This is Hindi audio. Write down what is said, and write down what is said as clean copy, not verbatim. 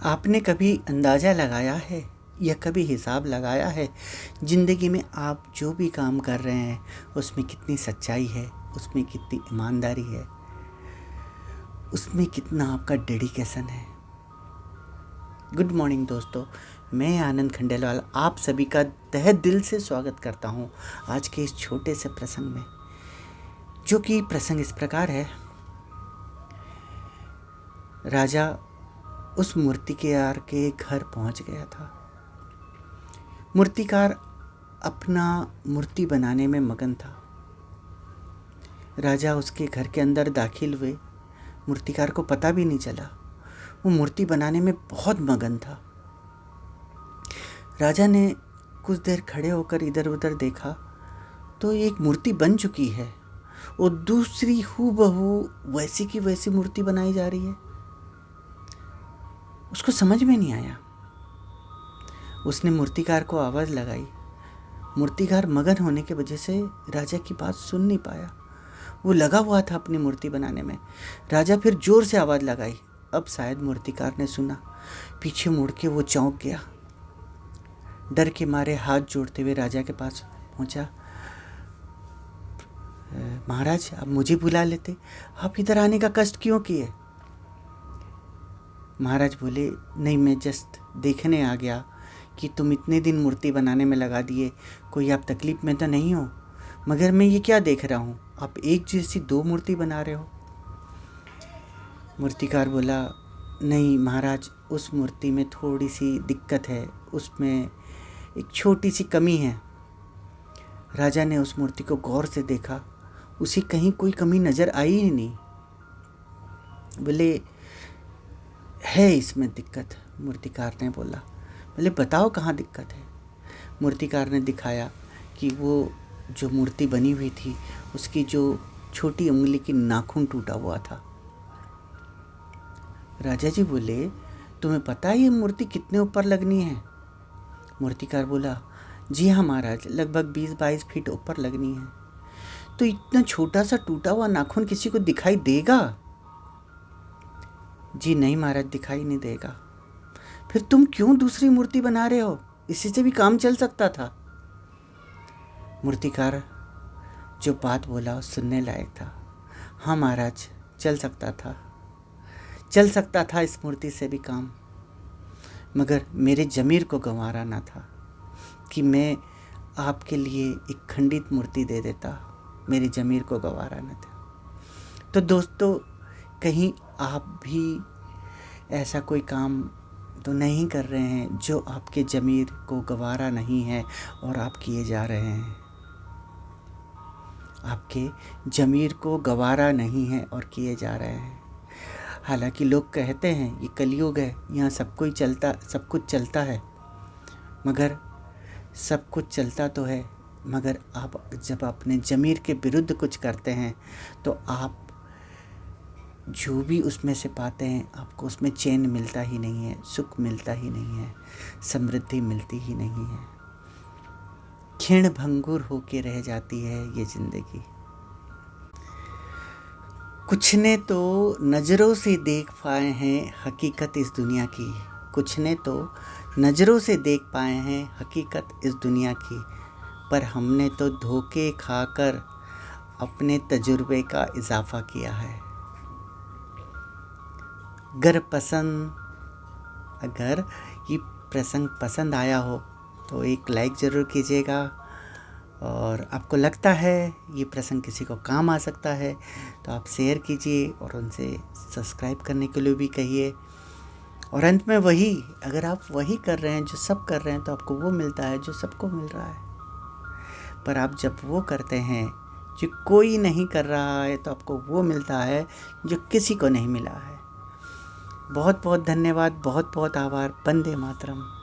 आपने कभी अंदाज़ा लगाया है या कभी हिसाब लगाया है ज़िंदगी में आप जो भी काम कर रहे हैं उसमें कितनी सच्चाई है, उसमें कितनी ईमानदारी है, उसमें कितना आपका डेडिकेशन है। गुड मॉर्निंग दोस्तों, मैं आनंद खंडेलवाल आप सभी का तहे दिल से स्वागत करता हूं आज के इस छोटे से प्रसंग में, जो कि प्रसंग इस प्रकार है। राजा उस मूर्तिकार के घर पहुंच गया था। मूर्तिकार अपना मूर्ति बनाने में मगन था। राजा उसके घर के अंदर दाखिल हुए, मूर्तिकार को पता भी नहीं चला, वो मूर्ति बनाने में बहुत मगन था। राजा ने कुछ देर खड़े होकर इधर उधर देखा तो एक मूर्ति बन चुकी है और दूसरी हूबहू वैसी की वैसी मूर्ति बनाई जा रही है। उसको समझ में नहीं आया। उसने मूर्तिकार को आवाज़ लगाई। मूर्तिकार मगन होने की वजह से राजा की बात सुन नहीं पाया, वो लगा हुआ था अपनी मूर्ति बनाने में। राजा फिर जोर से आवाज़ लगाई। अब शायद मूर्तिकार ने सुना। पीछे मुड़ के वो चौंक गया। डर के मारे हाथ जोड़ते हुए राजा के पास पहुंचा। महाराज, आप मुझे बुला लेते, आप इधर आने का कष्ट क्यों किए? महाराज बोले, नहीं, मैं जस्ट देखने आ गया कि तुम इतने दिन मूर्ति बनाने में लगा दिए, कोई आप तकलीफ़ में तो नहीं हो? मगर मैं ये क्या देख रहा हूँ, आप एक जैसी दो मूर्ति बना रहे हो। मूर्तिकार बोला, नहीं महाराज, उस मूर्ति में थोड़ी सी दिक्कत है, उसमें एक छोटी सी कमी है। राजा ने उस मूर्ति को गौर से देखा, उसे कहीं कोई कमी नज़र आई ही नहीं। बोले, है इसमें दिक्कत। मूर्तिकार ने बोला। बोले, बताओ कहाँ दिक्कत है। मूर्तिकार ने दिखाया कि वो जो मूर्ति बनी हुई थी उसकी जो छोटी उंगली की नाखून टूटा हुआ था। राजा जी बोले, तुम्हें पता है ये मूर्ति कितने ऊपर लगनी है? मूर्तिकार बोला, जी हाँ महाराज, लगभग 20-22 फीट ऊपर लगनी है। तो इतना छोटा सा टूटा हुआ नाखून किसी को दिखाई देगा? जी नहीं महाराज, दिखाई नहीं देगा। फिर तुम क्यों दूसरी मूर्ति बना रहे हो? इसी से भी काम चल सकता था। मूर्तिकार जो बात बोला सुनने लायक था। हाँ महाराज, चल सकता था इस मूर्ति से भी काम, मगर मेरे ज़मीर को गंवारा ना था कि मैं आपके लिए एक खंडित मूर्ति दे देता। मेरे ज़मीर को गंवारा ना था। तो दोस्तों, कहीं आप भी ऐसा कोई काम तो नहीं कर रहे हैं जो आपके ज़मीर को गंवारा नहीं है और आप किए जा रहे हैं। आपके ज़मीर को गंवारा नहीं है और किए जा रहे हैं। हालांकि लोग कहते हैं ये कलयुग है, यहाँ सब कुछ चलता है, मगर सब कुछ चलता तो है, मगर आप जब अपने ज़मीर के विरुद्ध कुछ करते हैं तो आप जो भी उसमें से पाते हैं आपको उसमें चैन मिलता ही नहीं है, सुख मिलता ही नहीं है, समृद्धि मिलती ही नहीं है। क्षीण भंगुर होके रह जाती है ये ज़िंदगी। कुछ ने तो नज़रों से देख पाए हैं हकीकत इस दुनिया की, कुछ ने तो नज़रों से देख पाए हैं हकीकत इस दुनिया की, पर हमने तो धोखे खाकर अपने तजुर्बे का इजाफा किया है। अगर ये प्रसंग पसंद आया हो तो एक लाइक ज़रूर कीजिएगा, और आपको लगता है ये प्रसंग किसी को काम आ सकता है तो आप शेयर कीजिए और उनसे सब्सक्राइब करने के लिए भी कहिए। और अंत में वही, अगर आप वही कर रहे हैं जो सब कर रहे हैं तो आपको वो मिलता है जो सबको मिल रहा है। पर आप जब वो करते हैं जो कोई नहीं कर रहा है तो आपको वो मिलता है जो किसी को नहीं मिला है। बहुत बहुत धन्यवाद, बहुत बहुत आभार। वंदे मातरम।